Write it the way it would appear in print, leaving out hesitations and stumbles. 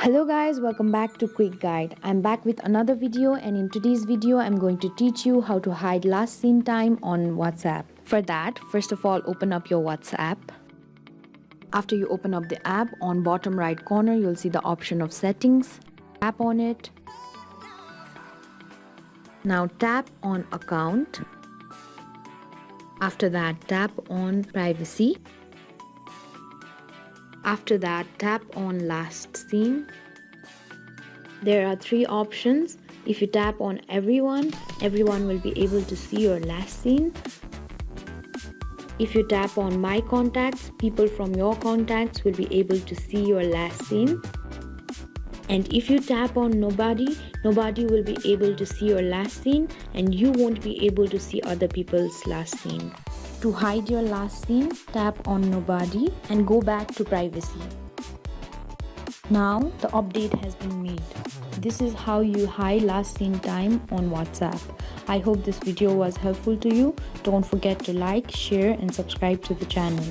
Hello guys, welcome back to Quick Guide. I'm back with another video, and in today's video I'm going to teach you how to hide last seen time on WhatsApp. For that, first of all, open up your WhatsApp. After you open up the app, on bottom right corner you'll see the option of settings. Tap on it. Now tap on account. After that, tap on privacy. After that, tap on last seen. There are three options. If you tap on everyone will be able to see your last seen. If you tap on my contacts, people from your contacts will be able to see your last seen. And if you tap on nobody will be able to see your last seen, and you won't be able to see other people's last seen. To hide your last seen, tap on nobody and go back to privacy. Now the update has been made. This is how you hide last seen time on WhatsApp. I hope this video was helpful to you. Don't forget to like, share and subscribe to the channel.